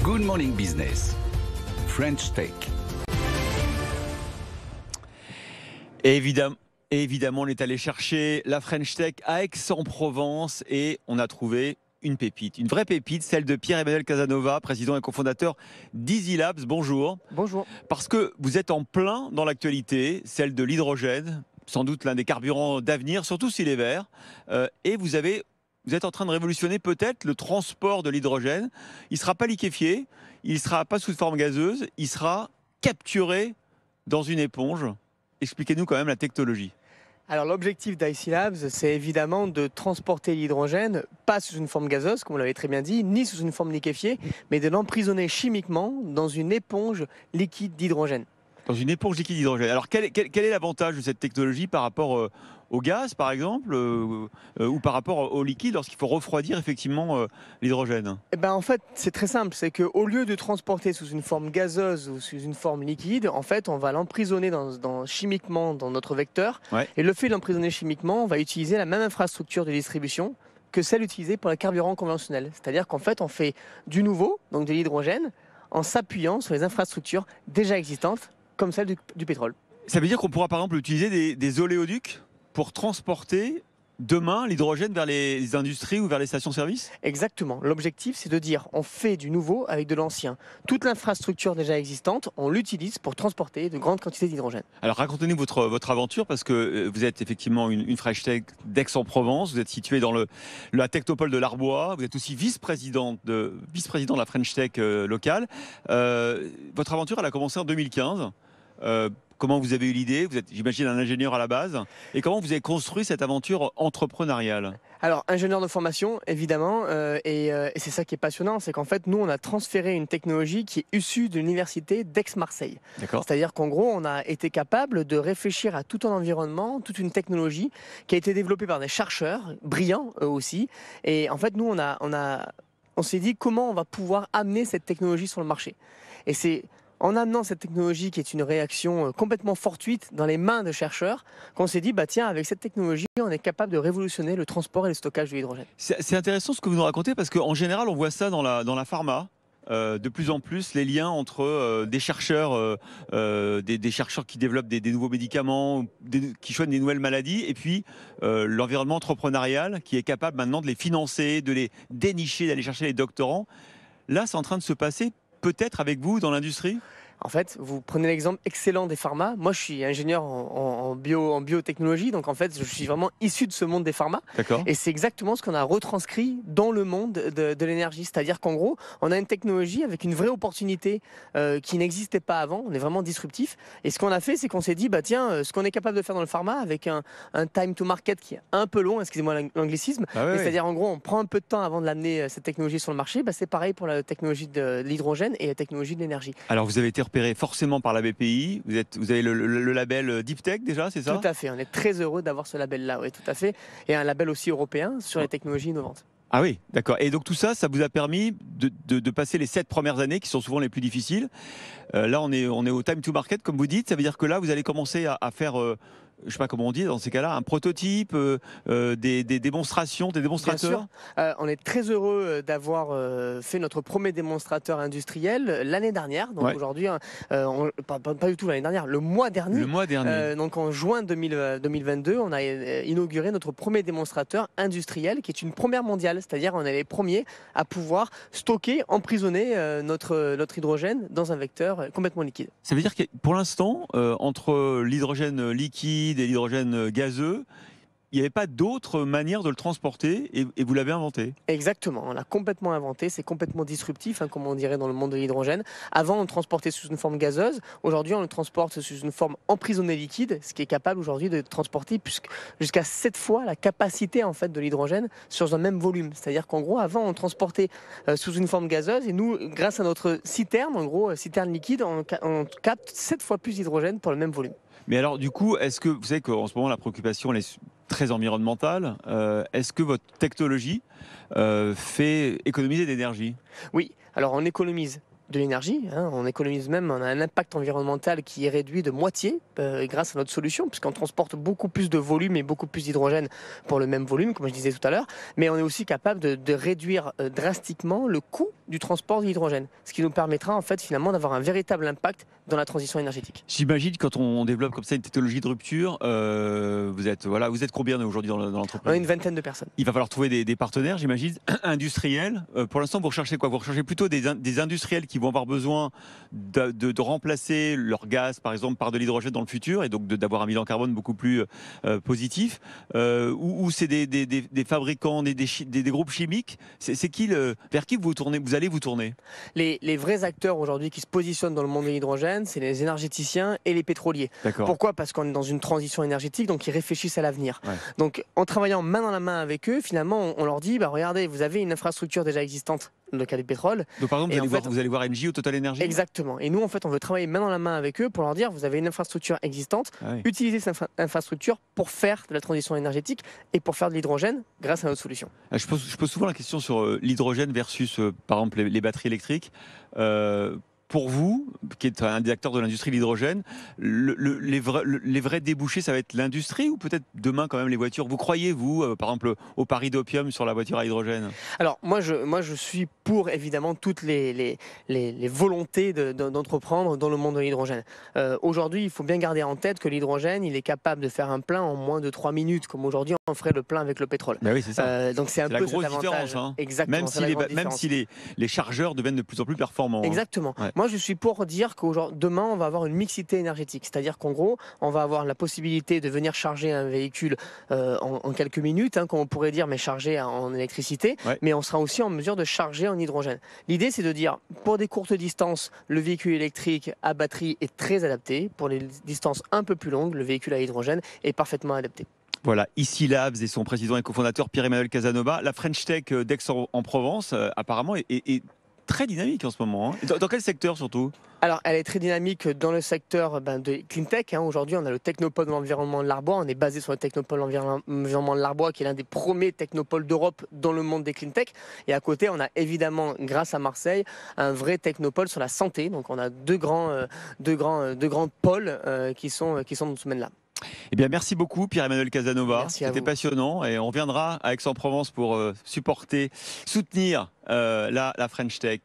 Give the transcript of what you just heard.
Good Morning Business, French Tech. Et évidemment, on est allé chercher la French Tech à Aix-en-Provence et on a trouvé une pépite, une vraie pépite, celle de Pierre-Emmanuel Casanova, président et cofondateur d'Easy Labs. Bonjour. Bonjour. Parce que vous êtes en plein dans l'actualité, celle de l'hydrogène, sans doute l'un des carburants d'avenir, surtout s'il est vert. Et vous êtes en train de révolutionner peut-être le transport de l'hydrogène. Il ne sera pas liquéfié, il ne sera pas sous forme gazeuse, il sera capturé dans une éponge. Expliquez-nous quand même la technologie. Alors l'objectif d'Easy Labs, c'est évidemment de transporter l'hydrogène, pas sous une forme gazeuse, comme vous l'avez très bien dit, ni sous une forme liquéfiée, mais de l'emprisonner chimiquement dans une éponge liquide d'hydrogène. Dans une éponge liquide d'hydrogène. Alors quel est l'avantage de cette technologie par rapport au gaz, par exemple, ou par rapport au liquide lorsqu'il faut refroidir effectivement l'hydrogène? Eh ben, en fait, c'est très simple, c'est qu'au lieu de transporter sous une forme gazeuse ou sous une forme liquide, en fait, on va l'emprisonner chimiquement dans notre vecteur. Ouais. Et le fait de l'emprisonner chimiquement, on va utiliser la même infrastructure de distribution que celle utilisée pour le carburant conventionnel. C'est-à-dire qu'en fait, on fait du nouveau, donc de l'hydrogène, en s'appuyant sur les infrastructures déjà existantes, comme celle du pétrole. Ça veut dire qu'on pourra par exemple utiliser des oléoducs pour transporter demain l'hydrogène vers les industries ou vers les stations-service? Exactement. L'objectif, c'est de dire on fait du nouveau avec de l'ancien. Toute l'infrastructure déjà existante, on l'utilise pour transporter de grandes quantités d'hydrogène. Alors racontez-nous votre aventure, parce que vous êtes effectivement une French Tech d'Aix-en-Provence, vous êtes situé dans la technopole de l'Arbois, vous êtes aussi vice-président de la French Tech locale. Votre aventure, elle a commencé en 2015. Comment vous avez eu l'idée? Vous êtes, j'imagine, un ingénieur à la base. Et comment vous avez construit cette aventure entrepreneuriale? Alors, ingénieur de formation, évidemment, et c'est ça qui est passionnant, c'est qu'en fait, nous, on a transféré une technologie qui est issue de l'université d'Aix-Marseille. D'accord. C'est-à-dire qu'en gros, on a été capable de réfléchir à tout un environnement, toute une technologie qui a été développée par des chercheurs, brillants eux aussi. Et en fait, nous, on s'est dit comment on va pouvoir amener cette technologie sur le marché. Et c'est en amenant cette technologie qui est une réaction complètement fortuite dans les mains de chercheurs, qu'on s'est dit, bah tiens, avec cette technologie, on est capable de révolutionner le transport et le stockage de l'hydrogène. C'est intéressant ce que vous nous racontez, parce qu'en général, on voit ça dans la pharma. De plus en plus, les liens entre des chercheurs, des chercheurs qui développent des nouveaux médicaments, qui choisissent des nouvelles maladies, et puis l'environnement entrepreneurial qui est capable maintenant de les financer, de les dénicher, d'aller chercher les doctorants. Là, c'est en train de se passer peut-être avec vous dans l'industrie? En fait, vous prenez l'exemple excellent des pharma. Moi, je suis ingénieur en biotechnologie, donc en fait, je suis vraiment issu de ce monde des pharma. D'accord. Et c'est exactement ce qu'on a retranscrit dans le monde de l'énergie. C'est-à-dire qu'en gros, on a une technologie avec une vraie opportunité qui n'existait pas avant. On est vraiment disruptif. Et ce qu'on a fait, c'est qu'on s'est dit, bah tiens, ce qu'on est capable de faire dans le pharma avec un time to market qui est un peu long, excusez-moi l'anglicisme, Ah ouais, c'est-à-dire en gros, on prend un peu de temps avant de l'amener cette technologie sur le marché. Bah, c'est pareil pour la technologie de l'hydrogène et la technologie de l'énergie. Alors, vous avez été repéré forcément par la BPI. Vous avez le label Deep Tech déjà, c'est ça? Tout à fait, on est très heureux d'avoir ce label-là, oui, tout à fait. Et un label aussi européen sur les technologies innovantes. Ah oui, d'accord. Et donc tout ça, ça vous a permis de passer les 7 premières années qui sont souvent les plus difficiles. Là, on est au time to market, comme vous dites. Ça veut dire que là, vous allez commencer à faire, je ne sais pas comment on dit dans ces cas-là, un prototype, des démonstrations, des démonstrateurs. Bien sûr. On est très heureux d'avoir fait notre premier démonstrateur industriel l'année dernière. Donc Ouais. aujourd'hui, pas du tout l'année dernière, le mois dernier. Le mois dernier. Donc en juin 2022, on a inauguré notre premier démonstrateur industriel qui est une première mondiale. C'est-à-dire on est les premiers à pouvoir stocker, emprisonner notre hydrogène dans un vecteur complètement liquide. Ça veut dire que pour l'instant, entre l'hydrogène liquide et l'hydrogène gazeux, il n'y avait pas d'autre manière de le transporter et vous l'avez inventé. Exactement, on l'a complètement inventé, c'est complètement disruptif, comme on dirait dans le monde de l'hydrogène. Avant, on le transportait sous une forme gazeuse, aujourd'hui, on le transporte sous une forme emprisonnée liquide, ce qui est capable aujourd'hui de transporter jusqu'à 7 fois la capacité en fait, de l'hydrogène sur un même volume. C'est-à-dire qu'en gros, avant, on le transportait sous une forme gazeuse et nous, grâce à notre citerne, en gros, citerne liquide, on capte 7 fois plus d'hydrogène pour le même volume. Mais alors, du coup, est-ce que vous savez qu'en ce moment, la préoccupation elle est très environnementale. Est-ce que votre technologie fait économiser d'énergie? Oui, alors on économise de l'énergie, hein. On économise même, on a un impact environnemental qui est réduit de moitié grâce à notre solution, puisqu'on transporte beaucoup plus de volume et beaucoup plus d'hydrogène pour le même volume, comme je disais tout à l'heure. Mais on est aussi capable de réduire drastiquement le coût du transport de l'hydrogène, ce qui nous permettra en fait finalement d'avoir un véritable impact dans la transition énergétique. J'imagine quand on développe comme ça une technologie de rupture, vous êtes combien aujourd'hui dans l'entreprise? On a une vingtaine de personnes. Il va falloir trouver des partenaires, j'imagine, industriels. Pour l'instant, vous recherchez quoi? Vous recherchez plutôt des industriels qui vont avoir besoin de remplacer leur gaz, par exemple, par de l'hydrogène dans le futur, et donc d'avoir un bilan carbone beaucoup plus positif, ou c'est des fabricants, des groupes chimiques. C'est qui vers qui vous allez vous tourner? Les vrais acteurs aujourd'hui qui se positionnent dans le monde de l'hydrogène, c'est les énergéticiens et les pétroliers. Pourquoi? Parce qu'on est dans une transition énergétique, donc ils réfléchissent à l'avenir. Ouais. Donc en travaillant main dans la main avec eux, finalement, on leur dit, regardez, vous avez une infrastructure déjà existante dans le cas du pétrole. Donc par exemple, vous allez voir Engie ou Total Energy? Exactement. Et nous, en fait, on veut travailler main dans la main avec eux pour leur dire, vous avez une infrastructure existante, utilisez cette infrastructure pour faire de la transition énergétique et pour faire de l'hydrogène grâce à notre solution. Je pose souvent la question sur l'hydrogène versus, par exemple, les batteries électriques. Pour vous, qui êtes un des acteurs de l'industrie de l'hydrogène, les vrais débouchés, ça va être l'industrie ou peut-être demain quand même les voitures? Vous croyez, vous, par exemple, au pari d'opium sur la voiture à hydrogène? Alors, moi, je suis pour, évidemment, toutes les volontés d'entreprendre dans le monde de l'hydrogène. Aujourd'hui, il faut bien garder en tête que l'hydrogène, il est capable de faire un plein en moins de 3 minutes, comme aujourd'hui, on ferait le plein avec le pétrole. Ben oui, c'est ça. Donc, c'est un peu la grosse différence. Hein. Exactement. Même si les chargeurs deviennent de plus en plus performants. Exactement. Hein. Ouais. Moi, je suis pour dire que demain, on va avoir une mixité énergétique. C'est-à-dire qu'en gros, on va avoir la possibilité de venir charger un véhicule en quelques minutes, hein, comme on pourrait dire, mais charger en électricité. Ouais. Mais on sera aussi en mesure de charger en hydrogène. L'idée, c'est de dire, pour des courtes distances, le véhicule électrique à batterie est très adapté. Pour les distances un peu plus longues, le véhicule à hydrogène est parfaitement adapté. Voilà, ici Labs et son président et cofondateur Pierre-Emmanuel Casanova. La French Tech d'Aix-en-Provence, apparemment, est très dynamique en ce moment. Hein. Dans quel secteur surtout? Alors, elle est très dynamique dans le secteur de Cleantech. Hein. Aujourd'hui, on a le Technopole de l'environnement de l'Arbois. On est basé sur le Technopole de l'environnement de l'Arbois, qui est l'un des premiers technopoles d'Europe dans le monde des Cleantech. Et à côté, on a évidemment, grâce à Marseille, un vrai technopole sur la santé. Donc, on a deux grands pôles qui sont dans ce domaine-là. Eh bien, merci beaucoup Pierre-Emmanuel Casanova. C'était passionnant et on reviendra à Aix-en-Provence pour soutenir la French Tech.